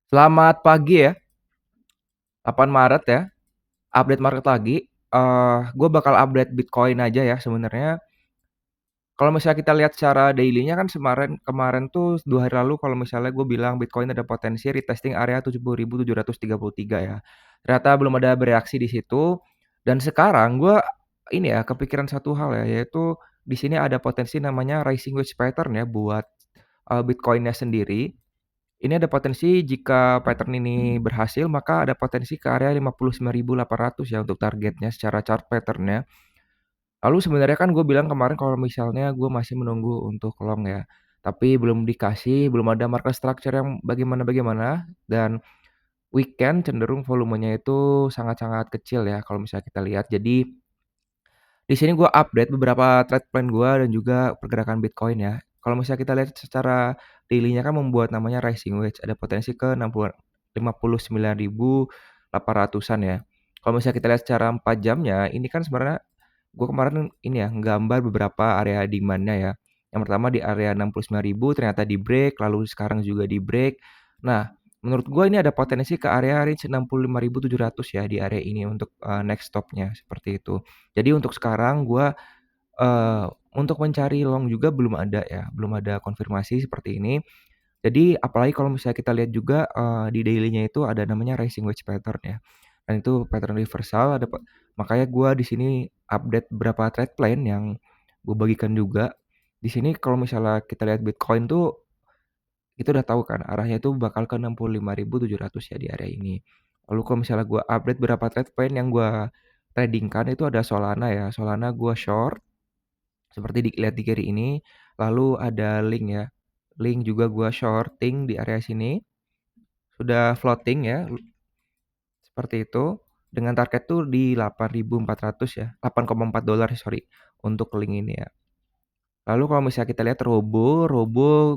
Selamat pagi ya, 8 Maret ya, update market lagi. Gue bakal update Bitcoin aja ya sebenarnya. Kalau misalnya kita lihat secara daily-nya kan kemarin tuh 2 hari lalu kalau misalnya gue bilang Bitcoin ada potensi retesting area 70.733 ya. Ternyata belum ada bereaksi di situ dan sekarang gue ini ya kepikiran satu hal ya, yaitu di sini ada potensi namanya rising wedge pattern ya buat, Bitcoin-nya sendiri. Ini ada potensi jika pattern ini berhasil, maka ada potensi ke area 59.800 ya untuk targetnya secara chart pattern-nya. Lalu sebenarnya kan gue bilang kemarin kalau misalnya gue masih menunggu untuk long ya, tapi belum ada market structure yang bagaimana-bagaimana dan weekend cenderung volumenya itu sangat-sangat kecil ya kalau misalnya kita lihat. Jadi di sini gue update beberapa trade plan gue dan juga pergerakan Bitcoin ya. Kalau misalnya kita lihat secara daily-nya kan membuat namanya rising wedge, ada potensi ke 59.800-an ya. Kalau misalnya kita lihat secara 4 jamnya, ini kan sebenarnya gue kemarin ini ya, nggambar beberapa area demand-nya ya. Yang pertama di area 69.000 ternyata di-break, lalu sekarang juga di-break. Nah, menurut gue ini ada potensi ke area range 65.700 ya di area ini untuk, next stop-nya, seperti itu. Jadi untuk sekarang gue, eee, untuk mencari long juga belum ada ya, belum ada konfirmasi seperti ini. Jadi apalagi kalau misalnya kita lihat juga, di daily-nya itu ada namanya rising wedge pattern ya, dan itu pattern reversal makanya gua di sini update beberapa trade plan yang gue bagikan juga. Di sini kalau misalnya kita lihat Bitcoin tuh, kita udah tahu kan arahnya itu bakal ke 65.700 ya di area ini. Lalu kalau misalnya gua update beberapa trade plan yang gua trading-kan itu ada Solana ya, Solana gua short seperti dilihat di kiri ini, lalu ada Link ya, Link juga gua shorting di area sini, sudah floating ya, seperti itu, dengan target tuh di 8.400 ya, $8,4 sorry, untuk Link ini ya. Lalu kalau misalnya kita lihat Robo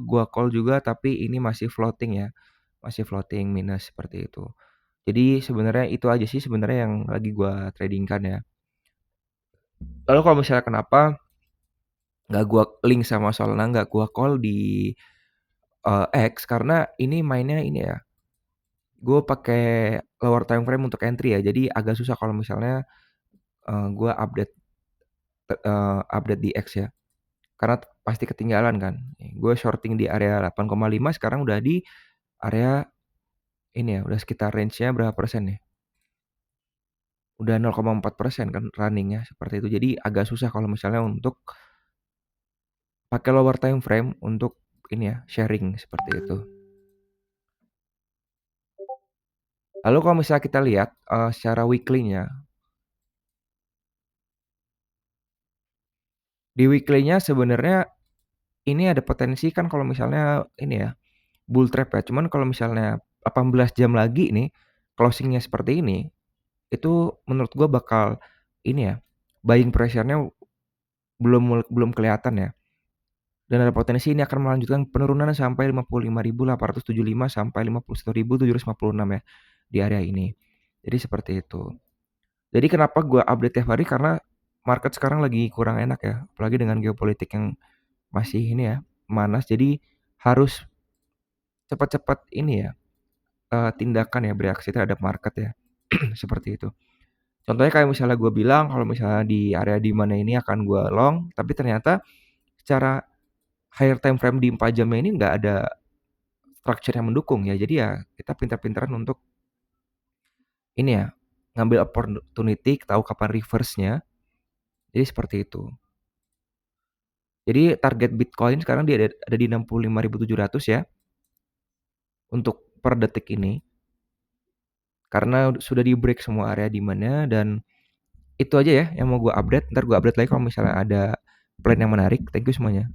gua call juga tapi ini masih floating ya, masih floating minus seperti itu. Jadi sebenarnya itu aja sih sebenarnya yang lagi gua trading-kan ya. Lalu kalau misalnya kenapa nggak gua link sama Solana, nggak gua call di X karena ini mainnya ini ya, gue pakai lower time frame untuk entry ya, jadi agak susah kalau misalnya, gua update di X ya, karena pasti ketinggalan kan. Gue shorting di area 8,5 sekarang udah di area ini ya, udah sekitar range-nya berapa persen nih, udah 0,4% kan running-nya seperti itu. Jadi agak susah kalau misalnya untuk pakai lower time frame untuk ini ya, sharing seperti itu. Lalu kalau misalnya kita lihat, secara weekly-nya, di weekly-nya sebenarnya ini ada potensi kan kalau misalnya ini ya, bull trap ya, cuman kalau misalnya 18 jam lagi nih, closing-nya seperti ini, itu menurut gua bakal ini ya, buying pressure-nya belum kelihatan ya, dan ada potensi ini akan melanjutkan penurunan sampai 55.875 sampai 51.756 ya, di area ini. Jadi seperti itu. Jadi kenapa gua update tiap hari, karena market sekarang lagi kurang enak ya, apalagi dengan geopolitik yang masih ini ya, memanas, jadi harus cepat-cepat ini ya, tindakan ya, bereaksi terhadap market ya, seperti itu. Contohnya kayak misalnya gue bilang kalau misalnya di area di mana ini akan gue long, tapi ternyata secara higher time frame di 4 jamnya ini nggak ada structure yang mendukung ya. Jadi ya kita pintar-pintaran untuk ini ya, ngambil opportunity, tahu kapan reverse-nya, jadi seperti itu. Jadi target Bitcoin sekarang dia ada di 65.700 ya, untuk per detik ini, karena sudah di-break semua area demand-nya dan itu aja ya yang mau gue update, entar gue update lagi kalau misalnya ada plan yang menarik. Thank you semuanya.